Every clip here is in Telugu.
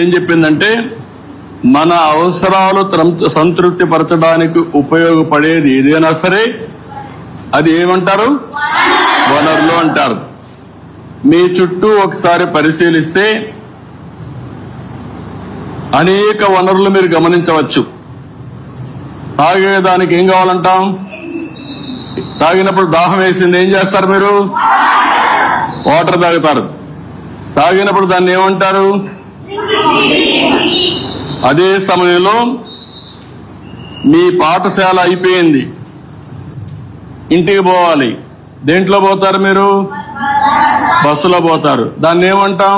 ఏం చెప్పిందంటే మన అవసరాలు సంతృప్తి పరచడానికి ఉపయోగపడేది ఏదైనా సరే అది ఏమంటారు, వనరులు అంటారు. మీ చుట్టూ ఒకసారి పరిశీలిస్తే అనేక వనరులు మీరు గమనించవచ్చు. తాగేదానికి ఏం కావాలంటాం? తాగినప్పుడు దాహం వేసింది ఏం చేస్తారు? మీరు వాటర్ తాగుతారు. తాగినప్పుడు దాన్ని ఏమంటారు? అదే సమయంలో మీ పాఠశాల అయిపోయింది, ఇంటికి పోవాలి. దేంట్లో పోతారు మీరు? బస్సులో పోతారు. దాన్ని ఏమంటాం?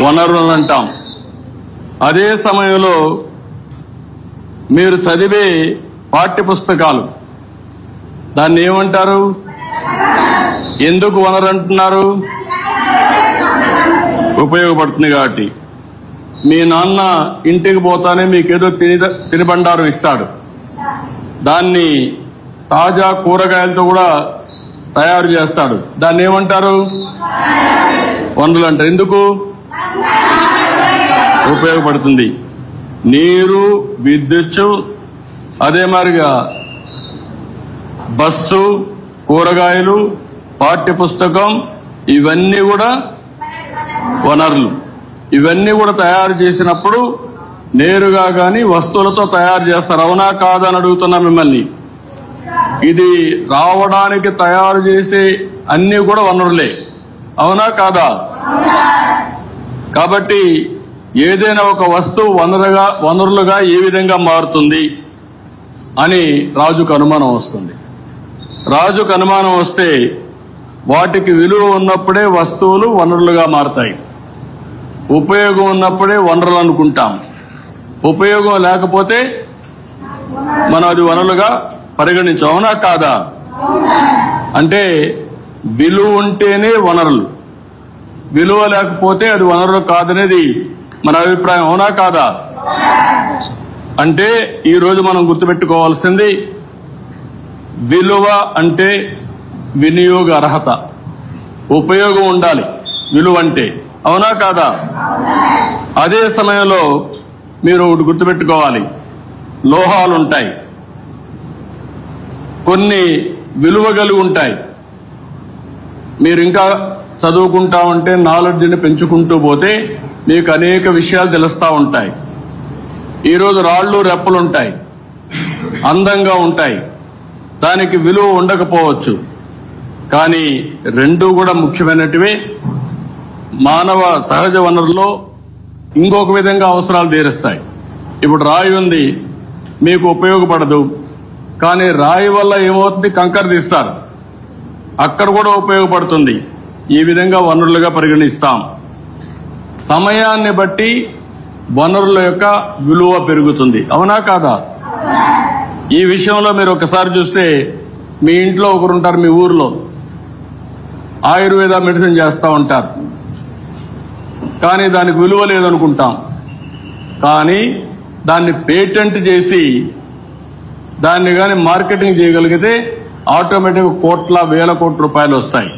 వనరులు అంటాం. అదే సమయంలో మీరు చదివే పాఠ్య పుస్తకాలు దాన్ని ఏమంటారు? ఎందుకు వనరు అంటున్నారు? ఉపయోగపడుతుంది కాబట్టి. మీ నాన్న ఇంటికి పోతానే మీకేదో తినిబండారం ఇస్తాడు. దాన్ని తాజా కూరగాయలతో కూడా తయారు చేస్తాడు. దాన్ని ఏమంటారు? వనరులు అంటారు. ఎందుకు? ఉపయోగపడుతుంది. నీరు, విద్యుత్, అదే మాదిరిగా బస్సు, కూరగాయలు, పాఠ్య పుస్తకం, ఇవన్నీ కూడా వనరులు. ఇవన్నీ కూడా తయారు చేసినప్పుడు నేరుగా గాని వస్తువులతో తయారు చేస్తారు. అవునా కాదా అని అడుగుతున్నా మిమ్మల్ని. ఇది రావడానికి తయారు చేసే అన్ని కూడా వనరులే. అవునా కాదా? కాబట్టి ఏదైనా ఒక వస్తువు వనరులుగా ఏ విధంగా మారుతుంది అని రాజుకు అనుమానం వస్తుంది. రాజుకు అనుమానం వస్తే వాటికి విలువ ఉన్నప్పుడే వస్తువులు వనరులుగా మారుతాయి. ఉపయోగం ఉన్నప్పుడే వనరులు అనుకుంటాం. ఉపయోగం లేకపోతే మనం అది వనరులుగా పరిగణించాం. అవునా కాదా? అంటే విలువ ఉంటేనే వనరులు, విలువ లేకపోతే అది వనరులు కాదనేది మన అభిప్రాయం. అవునా కాదా? అంటే ఈరోజు మనం గుర్తుపెట్టుకోవాల్సింది విలువ అంటే వినియోగ అర్హత, ఉపయోగం ఉండాలి విలువ అంటే. అవునా కాదా? అదే సమయంలో మీరు ఒకటి గుర్తుపెట్టుకోవాలి, లోహాలు ఉంటాయి, కొన్ని విలువ కలిగి ఉంటాయి. మీరు ఇంకా చదువుకుంటా ఉంటే నాలెడ్జ్ని పెంచుకుంటూ పోతే మీకు అనేక విషయాలు తెలుస్తూ ఉంటాయి. ఈరోజు రాళ్ళు రెప్పలు ఉంటాయి, అందంగా ఉంటాయి, దానికి విలువ ఉండకపోవచ్చు, కానీ రెండూ కూడా ముఖ్యమైనటివే. మానవ సహజ వనరుల్లో ఇంకొక విధంగా అవసరాలు తీరుస్తాయి. ఇప్పుడు రాయి ఉంది, మీకు ఉపయోగపడదు, కానీ రాయి వల్ల ఏమవుతుంది? కంకర తీస్తారు, అక్కడ కూడా ఉపయోగపడుతుంది. ఈ విధంగా వనరులుగా పరిగణిస్తాం. సమయాన్ని బట్టి వనరుల యొక్క విలువ పెరుగుతుంది. అవునా కాదా? ఈ విషయంలో మీరు ఒకసారి చూస్తే మీ ఇంట్లో ఒకరుంటారు, మీ ఊర్లో ఆయుర్వేద మెడిసిన్ చేస్తూ ఉంటారు, కానీ దానికి విలువ లేదనుకుంటాం. కానీ దాన్ని పేటెంట్ చేసి దాన్ని కానీ మార్కెటింగ్ చేయగలిగితే ఆటోమేటిక్గా కోట్ల వేల కోట్ల రూపాయలు వస్తాయి.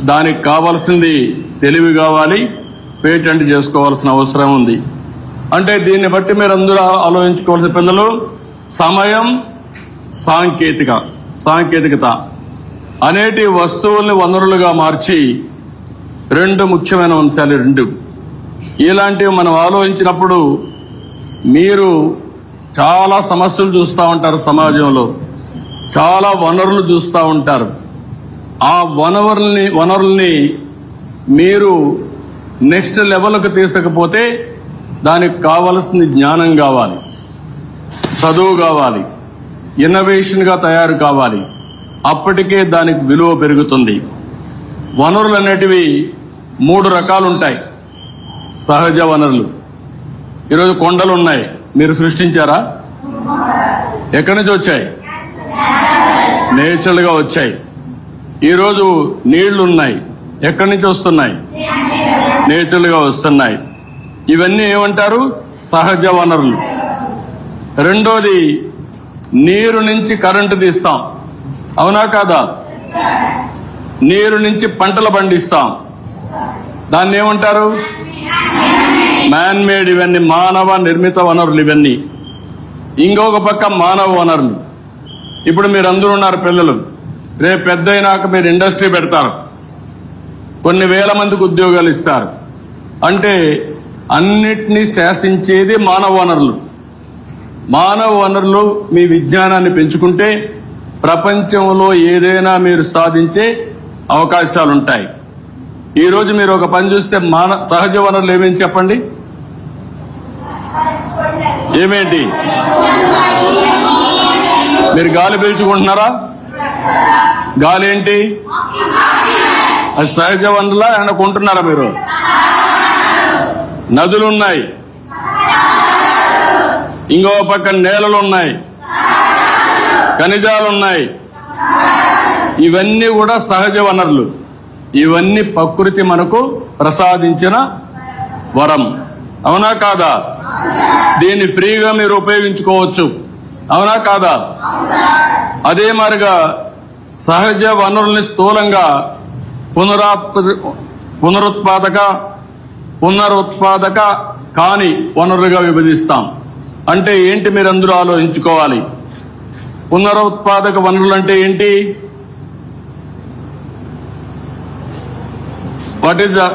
దానికి కావాల్సింది తెలివి కావాలి, పేటెంట్ చేసుకోవాల్సిన అవసరం ఉంది. అంటే దీన్ని బట్టి మీరు అందరూ ఆలోచించుకోవాల్సిన పిల్లలు సమయం, సాంకేతికత అనేటి వస్తువుల్ని వనరులుగా మార్చి రెండు ముఖ్యమైన అంశాలు. రెండు ఇలాంటివి మనం ఆలోచించినప్పుడు మీరు చాలా సమస్యలు చూస్తూ ఉంటారు, సమాజంలో చాలా వనరులు చూస్తూ ఉంటారు. ఆ వనరుల్ని మీరు నెక్స్ట్ లెవెల్కి తీసుకపోతే దానికి కావలసింది జ్ఞానం కావాలి, చదువు కావాలి, ఇన్నోవేషన్గా తయారు కావాలి. అప్పటికే దానికి విలువ పెరుగుతుంది. వనరులు అనేటివి 3 రకాలు ఉంటాయి. సహజ వనరులు. ఈరోజు కొండలు ఉన్నాయి, మీరు సృష్టించారా? ఎక్కడి నుంచి వచ్చాయి? నేచురల్ గా వచ్చాయి. ఈరోజు నీళ్లున్నాయి, ఎక్కడి నుంచి వస్తున్నాయి? నేచురల్ గా వస్తున్నాయి. ఇవన్నీ ఏమంటారు? సహజ వనరులు. రెండోది, నీరు నుంచి కరెంటు తీస్తాం. అవునా కాదా? నీరు నుంచి పంటలు పండిస్తాం. దాన్ని ఏమంటారు? మ్యాన్ మేడ్, ఇవన్నీ మానవ నిర్మిత వనరులు ఇవన్నీ. ఇంకొక పక్క మానవ వనరులు. ఇప్పుడు మీరు అందరూ ఉన్నారు పిల్లలు, రేపు పెద్ద అయినాక మీరు ఇండస్ట్రీ పెడతారు, కొన్ని వేల మందికి ఉద్యోగాలు ఇస్తారు. అంటే అన్నిటినీ శాసించేది మానవ వనరులు. మానవ వనరులు మీ విజ్ఞానాన్ని పెంచుకుంటే ప్రపంచంలో ఏదైనా మీరు సాధించే అవకాశాలుంటాయి. ఈరోజు మీరు ఒక పని చూస్తే సహజ వనరులు ఏమేమి చెప్పండి, ఏమేంటి? మీరు గాలి పీల్చుకుంటున్నారా? గాలి ఏంటి? అది సహజ వనరులా ఏమన్నా కొంటున్నారా మీరు? నదులున్నాయి, ఇంకో పక్క నేలలున్నాయి, ఖనిజాలున్నాయి. ఇవన్నీ కూడా సహజ వనరులు. ఇవన్నీ ప్రకృతి మనకు ప్రసాదించిన వరం. అవునా కాదా? దీన్ని ఫ్రీగా మీరు ఉపయోగించుకోవచ్చు. అవునా కాదా? అదే మరిగా సహజ వనరుల్ని స్థూలంగా పునరుత్పాదక కాని వనరులుగా విభజిస్తాం. అంటే ఏంటి మీరు అందరూ ఆలోచించుకోవాలి. పునరుత్పాదక వనరులు అంటే ఏంటి?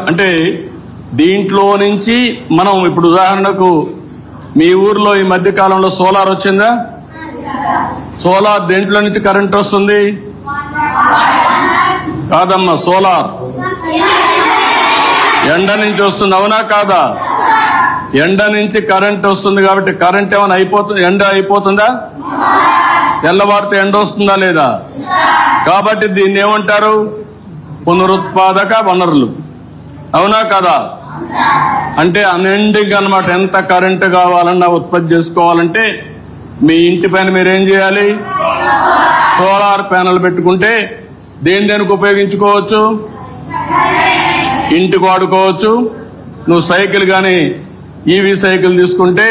అంటే దీంట్లో నుంచి మనం ఇప్పుడు ఉదాహరణకు మీ ఊర్లో ఈ మధ్య కాలంలో సోలార్ వచ్చిందా? సోలార్ దేంట్లో నుంచి కరెంట్ వస్తుంది? కాదమ్మా, సోలార్ ఎండ నుంచి వస్తుంది. అవునా కాదా? ఎండ నుంచి కరెంట్ వస్తుంది కాబట్టి కరెంట్ ఏమైనా అయిపోతుంది, ఎండ అయిపోతుందా? తెల్లవారితే ఎండ వస్తుందా లేదా? కాబట్టి దీన్ని ఏమంటారు? పునరుత్పాదక వనరులు. అవునా కదా? అంటే అన్ఎండింగ్ అన్నమాట. ఎంత కరెంటు కావాలన్నా ఉత్పత్తి చేసుకోవాలంటే మీ ఇంటి పైన మీరేం చేయాలి? సోలార్ ప్యానెల్ పెట్టుకుంటే దేనికి ఉపయోగించుకోవచ్చు? ఇంటికి వాడుకోవచ్చు. నువ్వు సైకిల్ గాని ఈవీ సైకిల్ తీసుకుంటే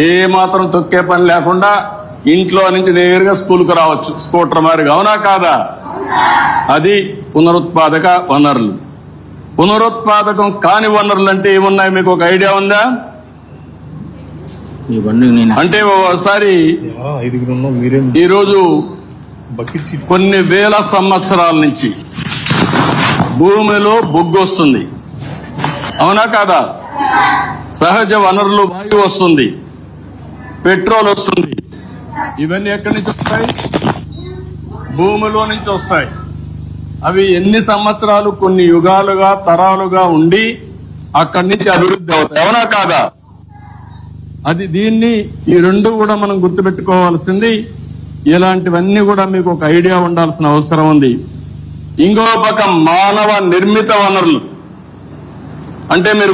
ఏ మాత్రం తొక్కే పని లేకుండా ఇంట్లో నుంచి నేరుగా స్కూల్కు రావచ్చు, స్కూటర్ మారిగా. అవునా కాదా? అది పునరుత్పాదక వనరులు. పునరుత్పాదకం కాని వనరులు అంటే ఏమున్నాయి? మీకు ఒక ఐడియా ఉందా? అంటే ఒకసారి ఈరోజు కొన్ని వేల సంవత్సరాల నుంచి భూమిలో బొగ్గు వస్తుంది. అవునా కాదా? సహజ వనరులు వాయువు వస్తుంది, పెట్రోల్ వస్తుంది. ఇవన్నీ ఎక్కడి నుంచి వస్తాయి? భూమిలో నుంచి వస్తాయి. అవి ఎన్ని సంవత్సరాలు, కొన్ని యుగాలుగా, తరాలుగా ఉండి అక్కడి నుంచి అభివృద్ధి అవుతాయి. అవునా కాదా? అది దీన్ని ఈ రెండు కూడా మనం గుర్తుపెట్టుకోవాల్సింది. ఇలాంటివన్నీ కూడా మీకు ఒక ఐడియా ఉండాల్సిన అవసరం ఉంది. ఇంకో పక్క మానవ నిర్మిత వనరులు అంటే మీరు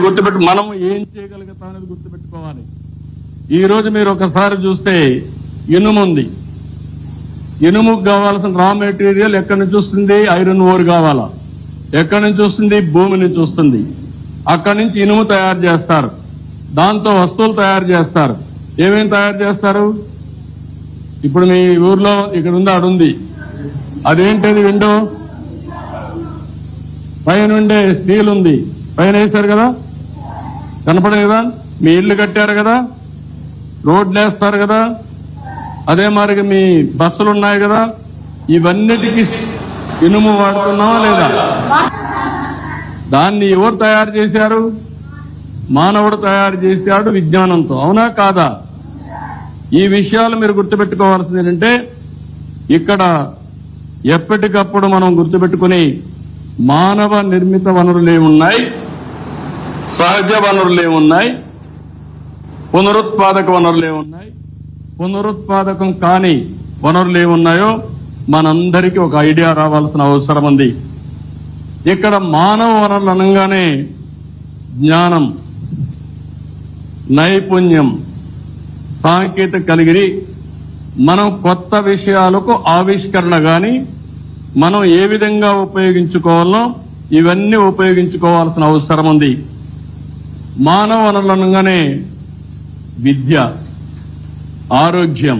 మనం ఏం చేయగలుగుతాం అనేది గుర్తుపెట్టుకోవాలి. ఈ రోజు మీరు ఒకసారి చూస్తే ఇనుము ఉంది. ఇనుముకు కావాల్సిన రా మెటీరియల్ ఎక్కడి నుంచి వస్తుంది? ఐరన్ ఓర్ కావాలా? ఎక్కడి నుంచి వస్తుంది? భూమి నుంచి వస్తుంది. అక్కడి నుంచి ఇనుము తయారు చేస్తారు, దాంతో వస్తువులు తయారు చేస్తారు. ఏమేమి తయారు చేస్తారు? ఇప్పుడు మీ ఊర్లో ఇక్కడ ఉంది, అడుంది, అదేంటది? విండో పైన ఉండే స్టీల్ ఉంది, పైన వేశారు కదా, కనపడదు కదా? మీ ఇల్లు కట్టారు కదా, రోడ్లు వేస్తారు కదా, అదే మరి మీ బస్సులు ఉన్నాయి కదా, ఇవన్నిటికీ ఇనుము వాడుతున్నావా లేదా? దాన్ని ఎవరు తయారు చేశారు? మానవుడు తయారు చేశాడు విజ్ఞానంతో. అవునా కాదా? ఈ విషయాలు మీరు గుర్తుపెట్టుకోవాల్సింది ఏంటంటే, ఇక్కడ ఎప్పటికప్పుడు మనం గుర్తుపెట్టుకుని మానవ నిర్మిత వనరులు ఏమున్నాయి, సహజ వనరులు ఏమున్నాయి, పునరుత్పాదక వనరులు ఏమున్నాయి, పునరుత్పాదకం కాని వనరులు ఏమున్నాయో మనందరికీ ఒక ఐడియా రావాల్సిన అవసరం ఉంది. ఇక్కడ మానవ వనరులు అనగానే జ్ఞానం, నైపుణ్యం, సాంకేతిక కలిగి మనం కొత్త విషయాలకు ఆవిష్కరణ గాని మనం ఏ విధంగా ఉపయోగించుకోవాలో ఇవన్నీ ఉపయోగించుకోవాల్సిన అవసరం ఉంది. మానవ వనరులు అనగానే విద్య, ఆరోగ్యం,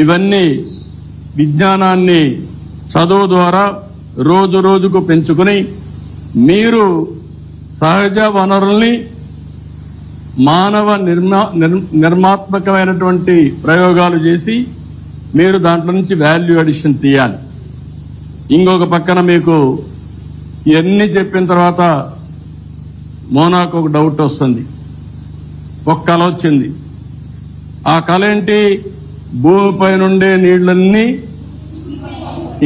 ఇవన్నీ విజ్ఞానాన్ని చదువు ద్వారా రోజు రోజుకు పెంచుకుని మీరు సహజ వనరుల్ని మానవ నిర్మాత్మకమైనటువంటి ప్రయోగాలు చేసి మీరు దాంట్లో నుంచి వాల్యూ అడిషన్ తీయాలి. ఇంకొక పక్కన మీకు ఇవన్నీ చెప్పిన తర్వాత మోనాకు ఒక డౌట్ వస్తుంది. ఒక కళ వచ్చింది. ఆ కళ ఏంటి? భూమిపై నుండే నీళ్లన్నీ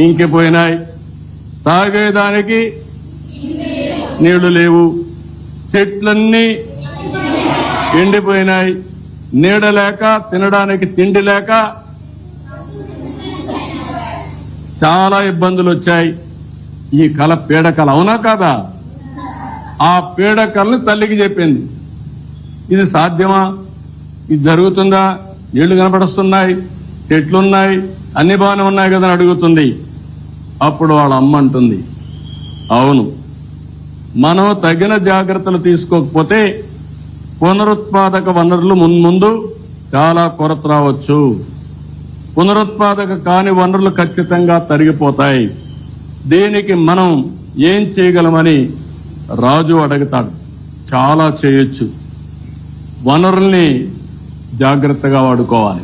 ఇంకిపోయినాయి, తాగేదానికి నీళ్లు లేవు, చెట్లన్నీ ఎండిపోయినాయి, నీడ లేక తినడానికి తిండి లేక చాలా ఇబ్బందులు వచ్చాయి. ఈ కళ పీడకల, అవునా కాదా? ఆ పీడకలను తల్లికి చెప్పింది. ఇది సాధ్యమా? ఇది జరుగుతుందా? నీళ్లు కనపడుస్తున్నాయి, చెట్లున్నాయి, అన్ని బాగానే ఉన్నాయి కదా అని అడుగుతుంది. అప్పుడు వాళ్ళ అమ్మ అంటుంది, అవును, మనం తగిన జాగ్రత్తలు తీసుకోకపోతే పునరుత్పాదక వనరులు మున్ముందు చాలా కొరత రావచ్చు. పునరుత్పాదక కాని వనరులు ఖచ్చితంగా తరిగిపోతాయి. దీనికి మనం ఏం చేయగలమని రాజు అడుగుతాడు. చాలా చేయొచ్చు. వనరుల్ని జాగ్రత్తగా వాడుకోవాలి.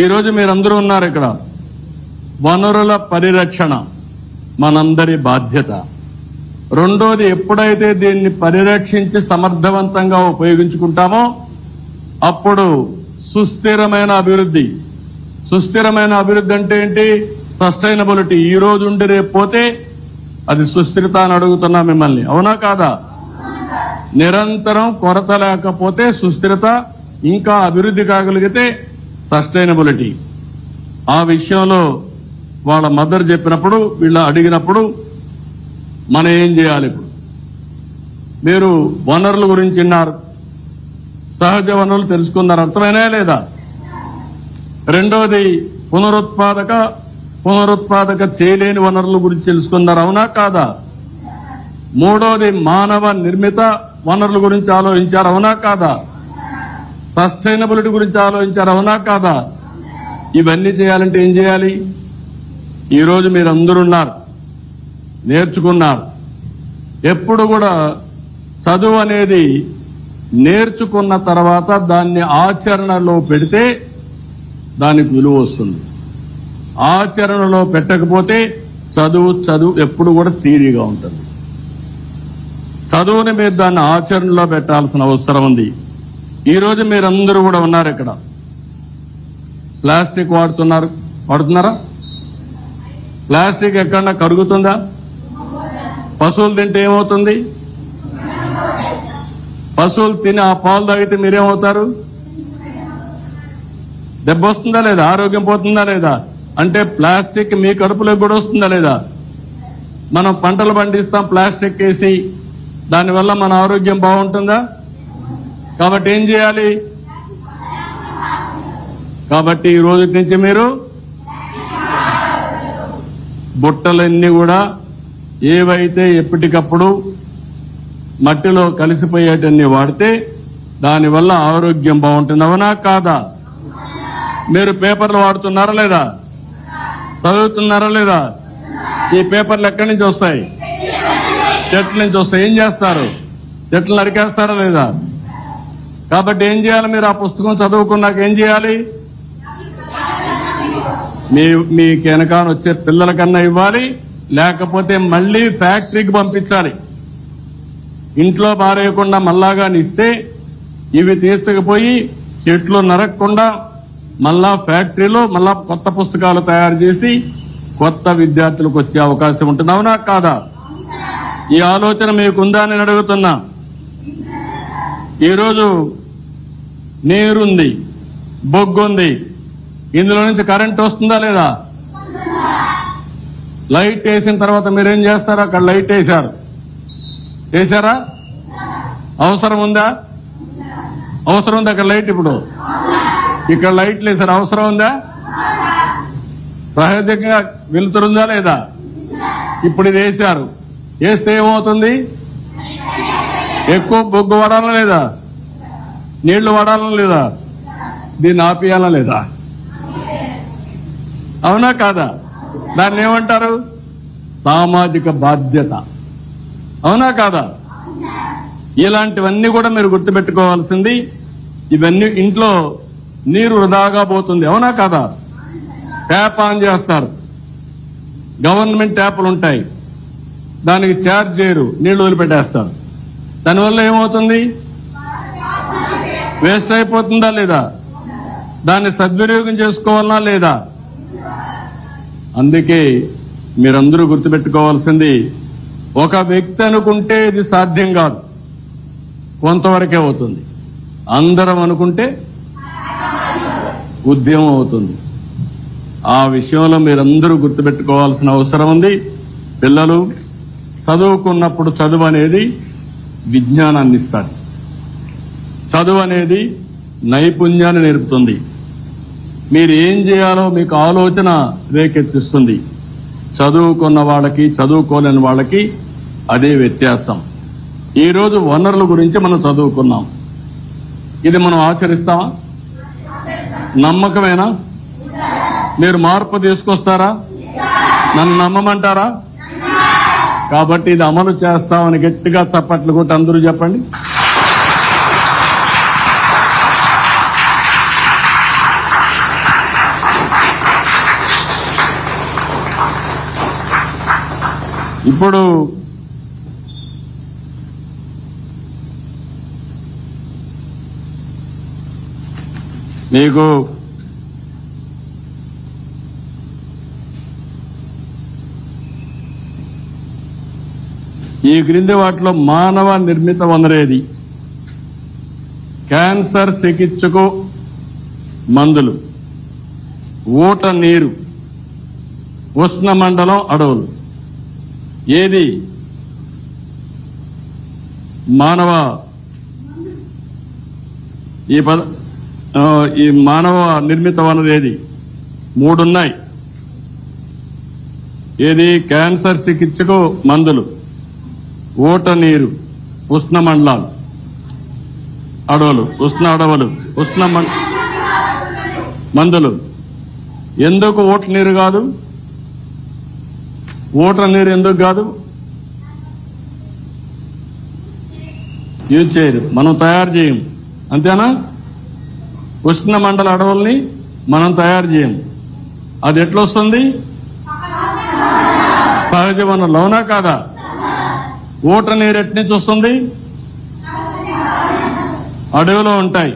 ఈరోజు మీరందరూ ఉన్నారు ఇక్కడ. వనరుల పరిరక్షణ మనందరి బాధ్యత. రెండోది, ఎప్పుడైతే దీన్ని పరిరక్షించి సమర్థవంతంగా ఉపయోగించుకుంటామో అప్పుడు సుస్థిరమైన అభివృద్ధి. సుస్థిరమైన అభివృద్ధి అంటే ఏంటి? సస్టైనబిలిటీ. ఈ రోజు ఉండి రేపు పోతే అది సుస్థిరత అని అడుగుతున్నా మిమ్మల్ని, అవునా కాదా? నిరంతరం కొరత లేకపోతే సుస్థిరత, ఇంకా అభివృద్ధి కాగలిగితే సస్టైనబిలిటీ. ఆ విషయంలో వాళ్ళ మదర్ చెప్పినప్పుడు, వీళ్ళ అడిగినప్పుడు మనం ఏం చేయాలి? ఇప్పుడు మీరు వనరుల గురించి విన్నారు, సహజ వనరులు తెలుసుకున్నారు, అర్థమైనా లేదా? రెండోది, పునరుత్పాదక చేయలేని వనరుల గురించి తెలుసుకున్నారు, అవునా కాదా? మూడోది, మానవ నిర్మిత వనరుల గురించి ఆలోచించారు, అవునా కాదా? సస్టైనబిలిటీ గురించి ఆలోచించారు, అవునా కాదా? ఇవన్నీ చేయాలంటే ఏం చేయాలి? ఈరోజు మీరు అందరూ ఉన్నారు, నేర్చుకున్నారు. ఎప్పుడు కూడా చదువు అనేది నేర్చుకున్న తర్వాత దాన్ని ఆచరణలో పెడితే దానికి విలువ వస్తుంది. ఆచరణలో పెట్టకపోతే చదువు ఎప్పుడు కూడా థియరీగా ఉంటుంది. చదువుని మీరు దాన్ని ఆచరణలో పెట్టాల్సిన అవసరం ఉంది. ఈరోజు మీరందరూ కూడా ఉన్నారు ఇక్కడ. ప్లాస్టిక్ వాడుతున్నారా? ప్లాస్టిక్ ఎక్కడన్నా కరుగుతుందా? పశువులు తింటే ఏమవుతుంది? పశువులు తిని ఆ పాలు తాగితే మీరేమవుతారు? దెబ్బ వస్తుందా లేదా? ఆరోగ్యం పోతుందా లేదా? అంటే ప్లాస్టిక్ మీ కడుపులోకి కూడా వస్తుందా లేదా? మనం పంటలు పండిస్తాం ప్లాస్టిక్ వేసి, దానివల్ల మన ఆరోగ్యం బాగుంటుందా? కాబట్టి ఏం చేయాలి? కాబట్టి ఈ రోజు నుంచి మీరు బుట్టలన్నీ కూడా ఏవైతే ఎప్పటికప్పుడు మట్టిలో కలిసిపోయేటన్ని వాడితే దానివల్ల ఆరోగ్యం బాగుంటుంది, అవునా కాదా? మీరు పేపర్లు వాడుతున్నారా లేదా? చదువుతున్నారా లేదా? ఈ పేపర్లు ఎక్కడి నుంచి వస్తాయి? చెట్ల నుంచి వస్తాయి. ఏం చేస్తారు? చెట్లు నరికేస్తారా లేదా? కాబట్టి ఏం చేయాలి? మీరు ఆ పుస్తకం చదువుకున్నాక ఏం చేయాలి? మీకు వెనకాల వచ్చే పిల్లలకన్నా ఇవ్వాలి, లేకపోతే మళ్లీ ఫ్యాక్టరీకి పంపించాలి. ఇంట్లో పారేయకుండా మళ్ళాగాని ఇస్తే ఇవి తీసుకుపోయి చెట్లు నరకకుండా మళ్ళా ఫ్యాక్టరీలో మళ్ళా కొత్త పుస్తకాలు తయారు చేసి కొత్త విద్యార్థులకు వచ్చే అవకాశం ఉంటుంది, అవునా కాదా? ఈ ఆలోచన మీకుందా అని అడుగుతున్నా. ఈరోజు నీరుంది, బొగ్గుంది, ఇందులో నుంచి కరెంట్ వస్తుందా లేదా? లైట్ వేసిన తర్వాత మీరేం చేస్తారు? అక్కడ లైట్ వేశారా? అవసరం ఉందా? అవసరం ఉంది అక్కడ లైట్. ఇప్పుడు ఇక్కడ లైట్లు వేసారు, అవసరం ఉందా? సహజంగా వెలుతురుందా లేదా? ఇప్పుడు ఇది వేశారు, వేస్తే ఏమవుతుంది? ఎక్కువ బొగ్గు వాడాలా లేదా? నీళ్లు వాడాలా లేదా? దీన్ని ఆపేయాలా లేదా? అవునా కాదా? దాన్ని ఏమంటారు? సామాజిక బాధ్యత, అవునా కాదా? ఇలాంటివన్నీ కూడా మీరు గుర్తుపెట్టుకోవాల్సింది. ఇవన్నీ ఇంట్లో నీరు వృధాగా పోతుంది, అవునా కాదా? ట్యాప్ ఆన్ చేస్తారు, గవర్నమెంట్ ట్యాపులు ఉంటాయి, దానికి ఛార్జ్ చేయరు, నీళ్లు వదిలిపెట్టేస్తారు. దానివల్ల ఏమవుతుంది? వేస్ట్ అయిపోతుందా లేదా? దాన్ని సద్వినియోగం చేసుకోవాలనా లేదా? అందుకే మీరందరూ గుర్తుపెట్టుకోవాల్సింది, ఒక వ్యక్తి అనుకుంటే ఇది సాధ్యం కాదు, కొంతవరకే అవుతుంది. అందరం అనుకుంటే ఉద్యమం అవుతుంది. ఆ విషయంలో మీరందరూ గుర్తుపెట్టుకోవాల్సిన అవసరం ఉంది. పిల్లలు చదువుకున్నప్పుడు చదువు అనేది విజ్ఞానాన్ని ఇస్తారు, చదువు అనేది నైపుణ్యాన్ని నేర్పుతుంది. మీరు ఏం చేయాలో మీకు ఆలోచన రేకెత్తిస్తుంది. చదువుకున్న వాళ్ళకి చదువుకోలేని వాళ్ళకి అదే వ్యత్యాసం. ఈరోజు వనరుల గురించి మనం చదువుకున్నాం, ఇది మనం ఆచరిస్తామా? నమ్మకమేనా? మీరు మార్పు తీసుకొస్తారా? నన్ను నమ్మమంటారా? కాబట్టి ఇది అమలు చేస్తామని గట్టిగా చప్పట్లు కొట్టి అందరూ చెప్పండి. ఇప్పుడు మీకు ఈ క్రింది వాటిలో మానవ నిర్మిత వనరేది? క్యాన్సర్ చికిత్సకు మందులు, ఊట నీరు, ఉష్ణమండలం అడవులు. ఏది మానవ ఈ మానవ నిర్మిత వనరు ఏది? మూడున్నాయి. ఏది? క్యాన్సర్ చికిత్సకు మందులు, ఊట నీరు, ఉష్ణమండలాలు, అడవులు, అడవులు, మందులు. ఎందుకు ఊట నీరు కాదు? ఊట నీరు ఎందుకు కాదు? యూజ్ చేయరు, మనం తయారు చేయం, అంతేనా? ఉష్ణమండల అడవుల్ని మనం తయారు చేయం. అది ఎట్లొస్తుంది? సహజ వనరులు, అవునా కాదా? ఊట నీరు ఎట్నుంచి నుంచి వస్తుంది? అడవిలో ఉంటాయి,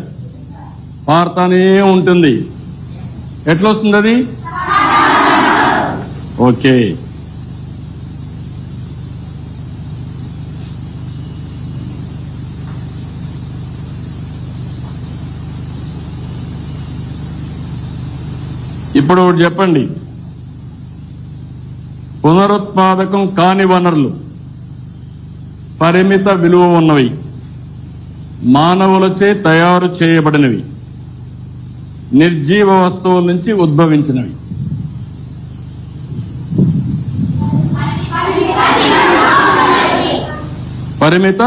పారుతానే ఉంటుంది. ఎట్లొస్తుంది అది? ఓకే. ఇప్పుడు చెప్పండి, పునరుత్పాదకం కాని వనరులు, పరిమిత విలువ ఉన్నవి, మానవులచే తయారు చేయబడినవి, నిర్జీవ వస్తువుల నుంచి ఉద్భవించినవి. పరిమిత.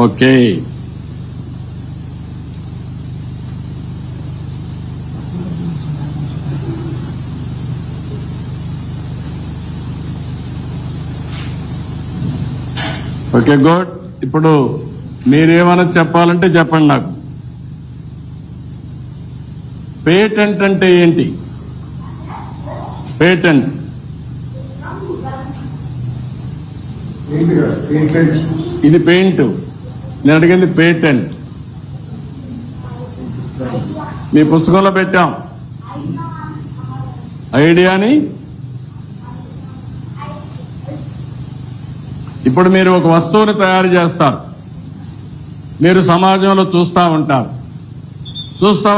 ఓకే. Okay, good. ఇప్పుడు మీరేమైనా చెప్పాలంటే చెప్పండి నాకు. పేటెంట్ అంటే ఏంటి? పేటెంట్ ఇది పెయింట్, నేను అడిగింది పేటెంట్. మీ పుస్తకంలో పెట్టాం ఐడియాని. ఇప్పుడు మీరు ఒక వస్తువుని తయారు చేస్తారు, మీరు సమాజంలో చూస్తూ ఉంటారు,